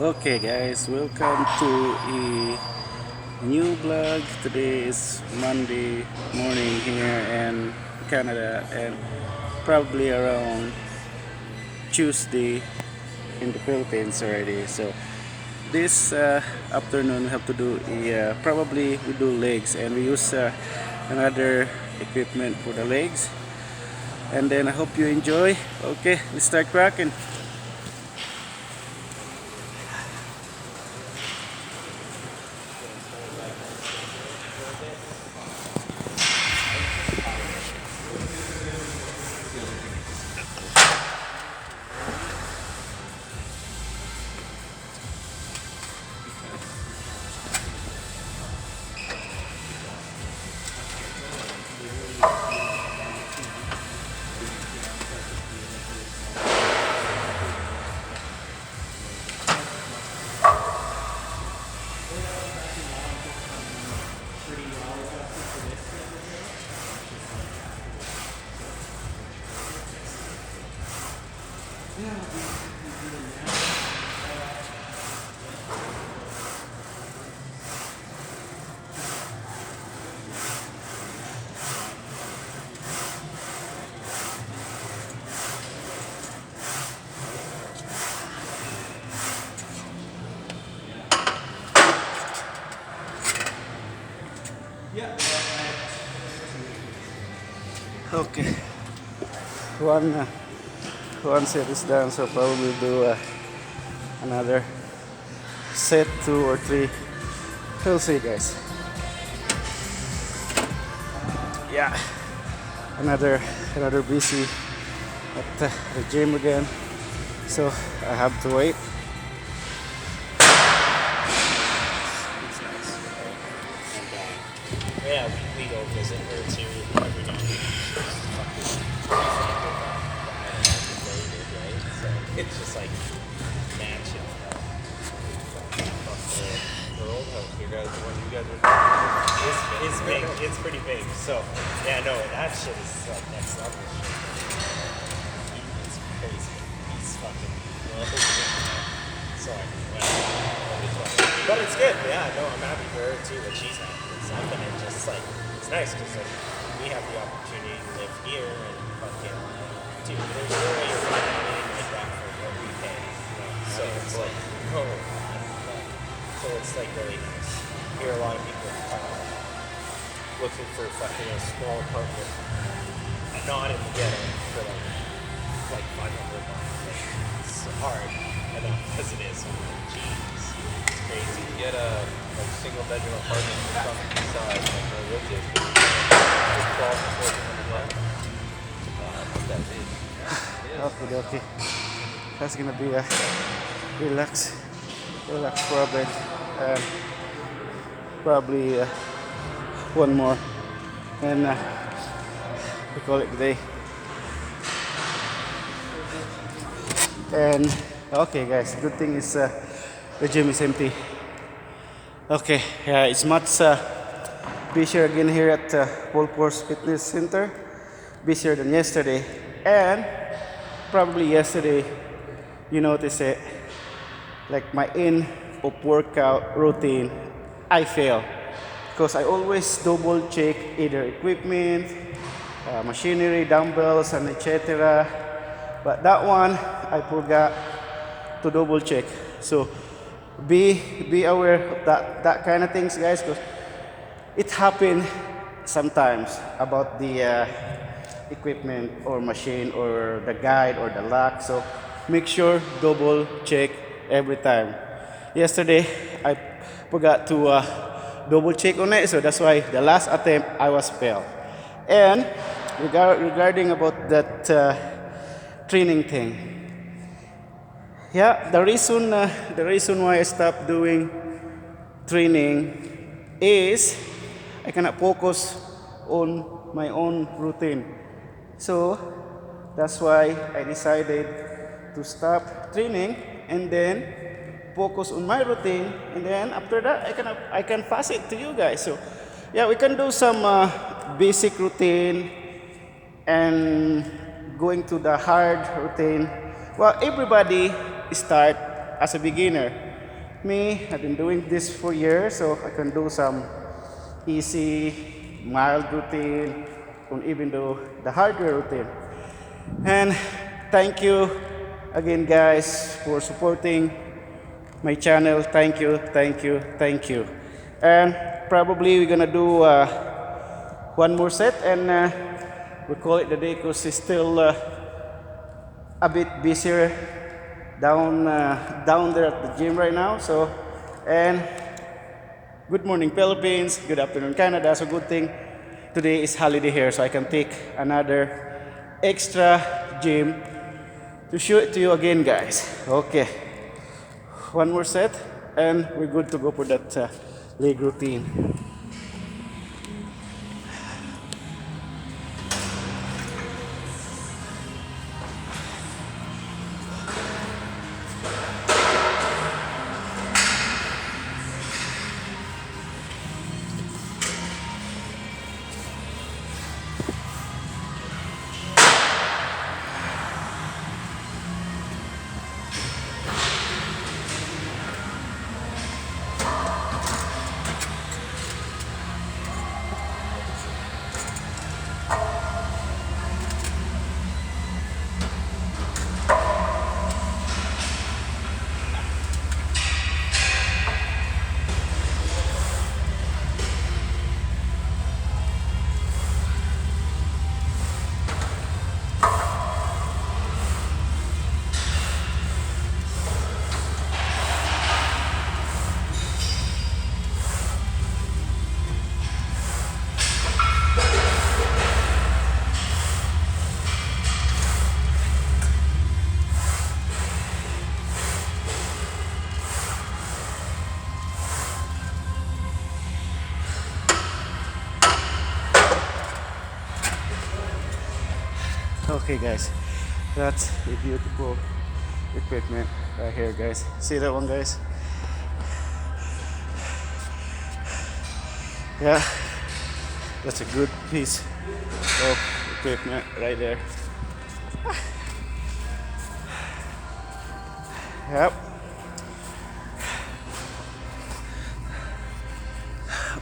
Okay guys, welcome to a new vlog. Today is Monday morning here in Canada and probably around Tuesday in the Philippines already. So this afternoon we have to do probably we do legs, and we use another equipment for the legs, and then I hope you enjoy. Okay, let's start cracking. Okay, one uh, one set is done, so probably do another set, two or three. We'll see, guys. Yeah, another busy at the gym again, so I have to wait. It's nice. And yeah, we go visit her too every now and then. Right? So it's just like mansion. The old house, you guys, the one you guys are. It's big. It's pretty big. So yeah, no, that shit is like next level. It's crazy. He's fucking. So but it's good. Yeah, no, I'm happy for her too that she's happy and stuff, and it's just like it's nice because like we have the opportunity to live here and fucking dude, there's no way you're finding anything like that for what we pay, you know. So it's like so it's like really nice. Here a lot of people are kind of looking for fucking a small apartment, not in the ghetto for like $500. It's hard enough as it is. Jeez, it's crazy. You get a like single bedroom apartment just on the east side, like where we live, just 12 to 1400 bucks. What that is. Okay, okay. That's gonna be a relax problem. Probably one more, and we call it the day. And okay, guys, good thing is the gym is empty. Okay, yeah, it's much busier again here at Paul Force Fitness Center. Busier than yesterday, and probably yesterday you notice it, like my end of workout routine, I fail because I always double check either equipment, machinery, dumbbells, and etc. But that one I forgot to double check. So be aware of that kind of things, guys, because it happen sometimes about the equipment or machine or the guide or the lock. So make sure double check every time. Yesterday I forgot to double check on it, so that's why the last attempt I was failed. And regarding about that training thing, yeah, the reason why I stopped doing training is I cannot focus on my own routine. So that's why I decided to stop training and then focus on my routine, and then after that I can pass it to you guys. So yeah, we can do some basic routine and going to the hard routine. Well, everybody start as a beginner. me, I've been doing this for years, so I can do some easy, mild routine, or even do the hardware routine. And thank you again, guys, for supporting my channel. Thank you, thank you, thank you. And probably we're gonna do one more set, and we call it the day because it's still a bit busier down there at the gym right now. So, and good morning Philippines, good afternoon Canada. So good thing today is holiday here, so I can take another extra gym to show it to you again, guys. Okay, one more set, and we're good to go for that leg routine. Okay, guys, that's a beautiful equipment right here, guys. See that one, guys? Yeah, that's a good piece of equipment right there. Yep.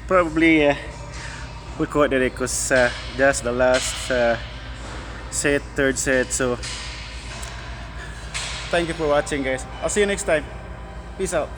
Probably we call it today because that's the last set, third set. So thank you for watching, guys. I'll see you next time. Peace out.